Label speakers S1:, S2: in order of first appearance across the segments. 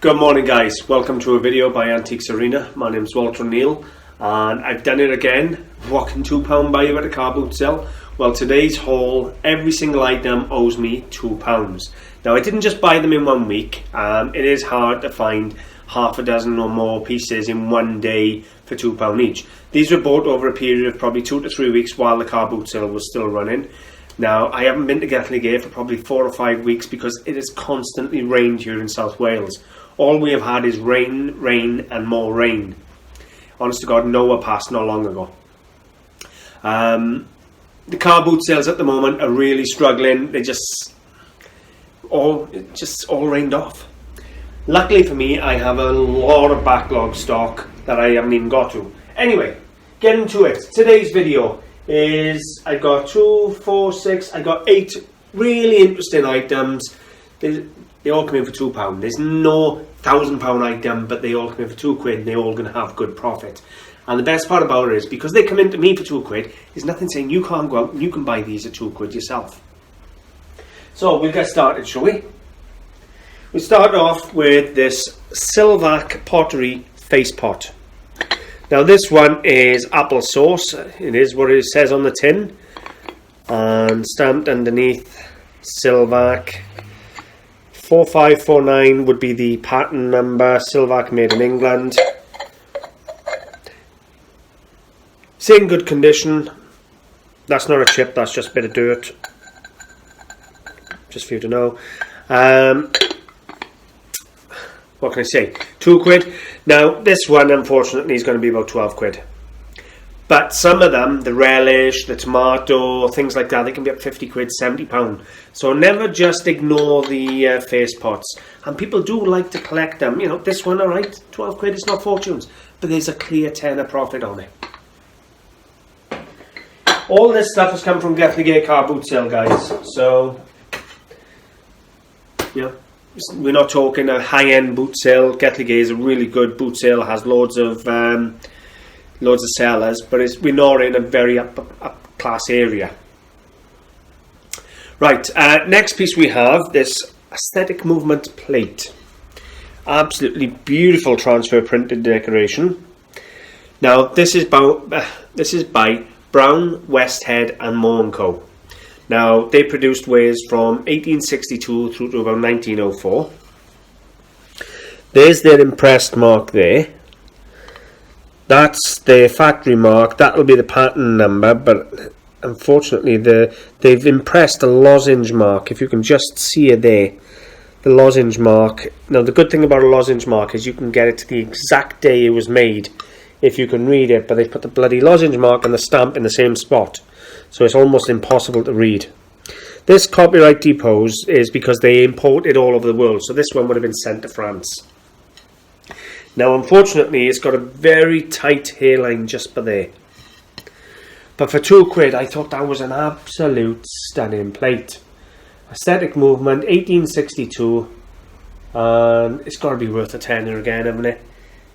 S1: Good morning guys, welcome to a video by AntiquesArena. My name's Walter O'Neill and I've done it again, walking £2 buyer at a car boot sale. Well, today's haul, every single item owes me £2. Now I didn't just buy them in 1 week, it is hard to find half a dozen or more pieces in one day for £2 each. These were bought over a period of probably 2 to 3 weeks while the car boot sale was still running. Now, I haven't been to Gethlegay for probably 4 or 5 weeks because it has constantly rained here in South Wales. All we have had is rain, rain and more rain. Honest to God, Noah passed not long ago. The car boot sales at the moment are really struggling. They just all rained off. Luckily for me, I have a lot of backlog stock that I haven't even got to. Anyway, getting to it. Today's video is I got 2, 4, 6, I got 8 really interesting items. They all come in for £2. There's no £1,000 item, but they all come in for £2 and they're all going to have good profit. And the best part about it is, because they come into me for £2, there's nothing saying you can't go out and you can buy these at £2 yourself. So we'll get started, shall we? We start off with this Splott Pottery face pot. Now this one is applesauce. It is what it says on the tin, and stamped underneath Splott. 4549 would be the pattern number. Splott made in England. It's in good condition. That's not a chip, that's just a bit of dirt. Just for you to know. What can I say? £2. Now this one unfortunately is going to be about £12. But some of them, the relish, the tomato, things like that, they can be up £50, £70. So never just ignore the face pots. And people do like to collect them. You know, this one, alright, £12, it's not fortunes. But there's a clear tenner profit on it. All this stuff has come from Gethlegay car boot sale, guys. So, you know, we're not talking a high-end boot sale. Gethlegay is a really good boot sale, has loads of sellers, but we're not in a very up class area. Right, next piece we have this aesthetic movement plate. Absolutely beautiful transfer printed decoration. Now this is by Brown, Westhead and Moore & Co. Now they produced wares from 1862 through to about 1904. There's their impressed mark there. That's the factory mark. That'll be the pattern number, but unfortunately they've impressed a lozenge mark. If you can just see it there, the lozenge mark. Now the good thing about a lozenge mark is you can get it to the exact day it was made if you can read it, but they put the bloody lozenge mark and the stamp in the same spot, so it's almost impossible to read. This copyright deposed is because they import it all over the world, so this one would have been sent to France. Now unfortunately it's got a very tight hairline just by there, but for £2 I thought that was an absolute stunning plate. Aesthetic movement, 1862, and it's got to be worth a tenner again, haven't it?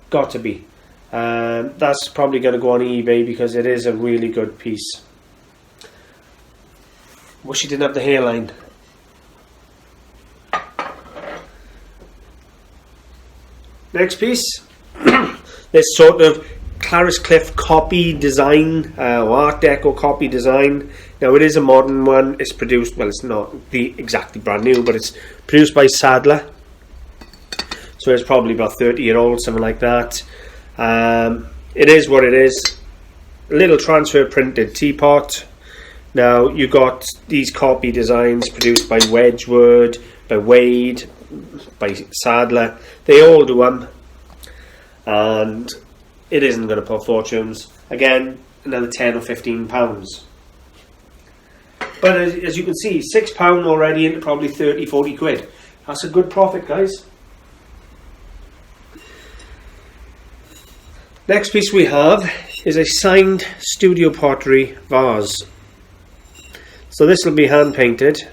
S1: Got to be. That's probably going to go on eBay because it is a really good piece. Wish he didn't have the hairline. Next piece, this sort of Clarice Cliff copy design, or Art Deco copy design. Now it is a modern one. It's produced, well, it's not exactly brand new, but it's produced by Sadler. So it's probably about 30-year-old, something like that. It is what it is. A little transfer printed teapot. Now you got these copy designs produced by Wedgwood, by Wade, by Sadler. They all do them, and it isn't going to pull fortunes. Again, another £10 or £15. But as you can see, £6 already into probably 30, 40 quid. That's a good profit, guys. Next piece we have is a signed Studio Pottery vase. So this will be hand painted.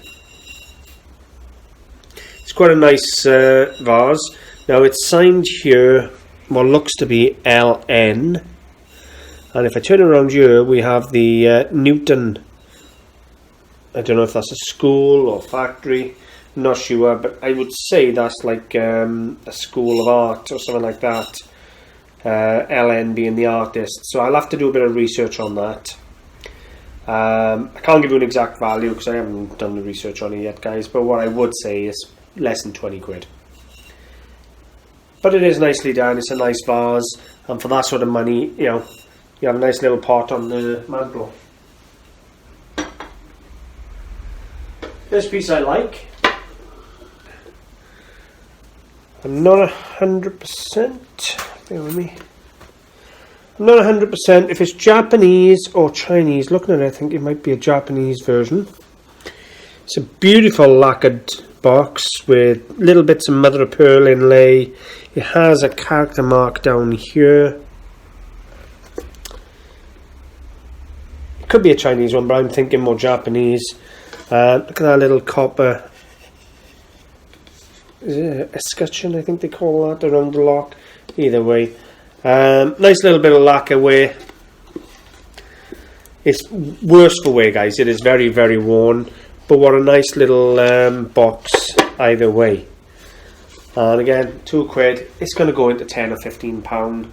S1: It's quite a nice vase. Now it's signed here, what looks to be LN. And if I turn around here, we have the Newton. I don't know if that's a school or factory. Not sure, but I would say that's like a school of art or something like that. LN being the artist, so I'll have to do a bit of research on that. I can't give you an exact value because I haven't done the research on it yet, guys, but what I would say is less than 20 quid. But it is nicely done, it's a nice vase, and for that sort of money, you know, you have a nice little pot on the mantle. This piece I like. I'm not 100%, bear with me. I'm not 100% if it's Japanese or Chinese. Looking at it, I think it might be a Japanese version. It's a beautiful lacquered box with little bits of mother of pearl inlay. It has a character mark down here. It could be a Chinese one, but I'm thinking more Japanese. Look at that little copper. Is it a escutcheon, I think they call that, around the lock. Either way. Nice little bit of lacquer wear. It's worse for wear, guys. It is very, very worn. But what a nice little box either way. And again, £2. It's going to go into £10 or £15.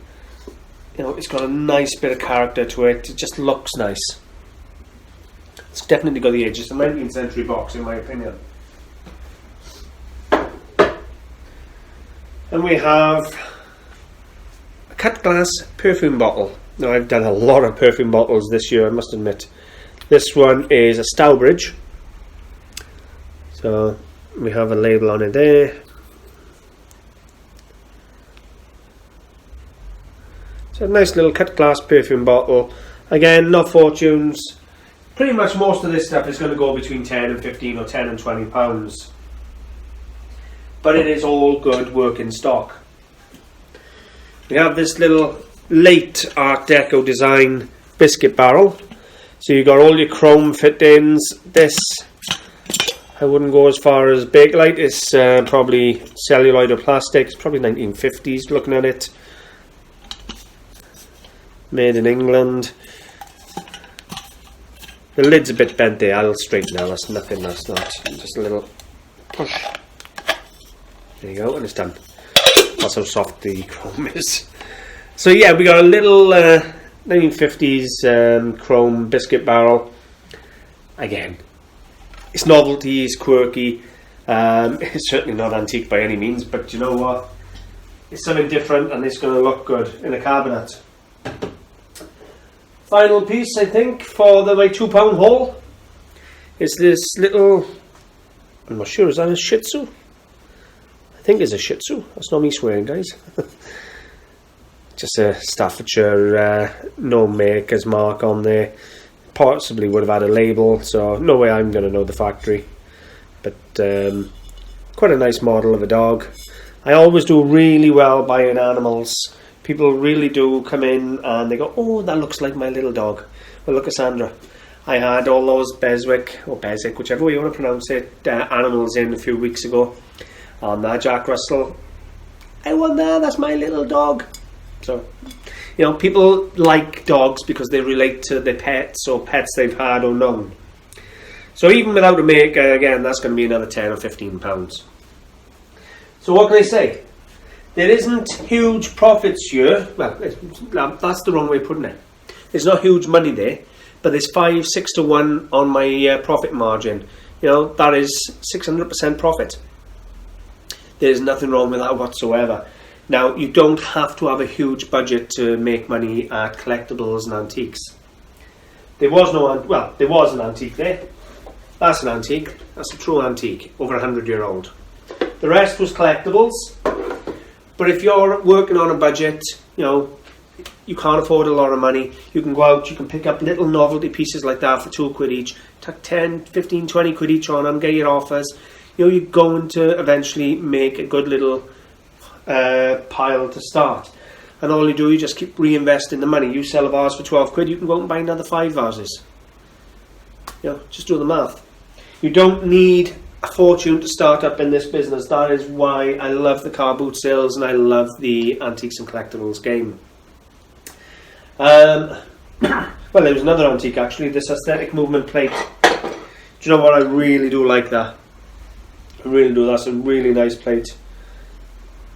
S1: You know, it's got a nice bit of character to it. It just looks nice. It's definitely got the edge. It's a 19th century box, in my opinion. And we have a cut glass perfume bottle. Now, I've done a lot of perfume bottles this year, I must admit. This one is a Stowbridge. So we have a label on it there. So a nice little cut glass perfume bottle. Again, not fortunes. Pretty much most of this stuff is going to go between 10 and 15 or 10 and 20 pounds. But it is all good working stock. We have this little late Art Deco design biscuit barrel. So you've got all your chrome fittings. This, I wouldn't go as far as Bakelite. It's probably celluloid or plastic. It's probably 1950s looking at it. Made in England. The lid's a bit bent there. I'll straighten now. That's nothing. That's not. Just a little push. There you go, and it's done. That's how soft the chrome is. So yeah, we got a little 1950s chrome biscuit barrel. Again, it's novelty, it's quirky. It's certainly not antique by any means, but you know what? It's something different, and it's going to look good in a cabinet. Final piece, I think, for my £2 haul is this little. I'm not sure. Is that a Shih Tzu? I think it's a Shih Tzu. That's not me swearing, guys. Just a Staffordshire, no maker's mark on there. Possibly would have had a label, so no way I'm going to know the factory. But quite a nice model of a dog. I always do really well buying animals. People really do come in and they go, oh, that looks like my little dog. Well, look at Sandra. I had all those Beswick, or Beswick, whichever way you want to pronounce it, animals in a few weeks ago. And that Jack Russell, I wonder, that's my little dog. So, you know, people like dogs because they relate to their pets or pets they've had or known. So even without a maker, again, that's going to be another 10 or 15 pounds. So what can I say? There isn't huge profits here. Well, that's the wrong way of putting it. There's not huge money there, but there's 5-6 to 1 on my profit margin. You know, that is 600% profit. There's nothing wrong with that whatsoever. Now, you don't have to have a huge budget to make money at Collectables and Antiques. There was an antique there. That's an antique. That's a true antique, over 100-year-old. The rest was Collectables. But if you're working on a budget, you know, you can't afford a lot of money, you can go out, you can pick up little novelty pieces like that for £2 each, tuck 10, 15, 20 quid each on them, get your offers. You know, you're going to eventually make a good little pile to start. And all you do, you just keep reinvesting the money. You sell a vase for 12 quid, you can go out and buy another 5 vases. You know, just do the math. You don't need a fortune to start up in this business. That is why I love the car boot sales and I love the Antiques and Collectibles game. Well, there was another antique actually, this aesthetic movement plate. Do you know what? I really do like that. I really do. That's a really nice plate.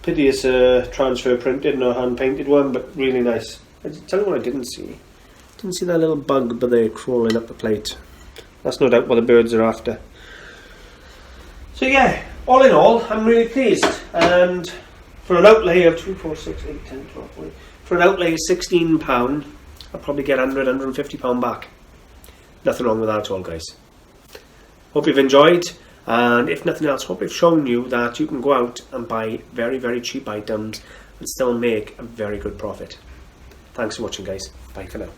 S1: Pity it's a transfer printed, not hand painted one, but really nice. I tell you what I didn't see. Didn't see that little bug but they're crawling up the plate. That's no doubt what the birds are after. So yeah, all in all, I'm really pleased. And for an outlay of 2, 4, 6, 8, 10, 12, 14, for an outlay of £16, I'll probably get £100, £150 back. Nothing wrong with that at all, guys. Hope you've enjoyed, and if nothing else, hope I've shown you that you can go out and buy very, very cheap items and still make a very good profit. Thanks for watching, guys. Bye for now.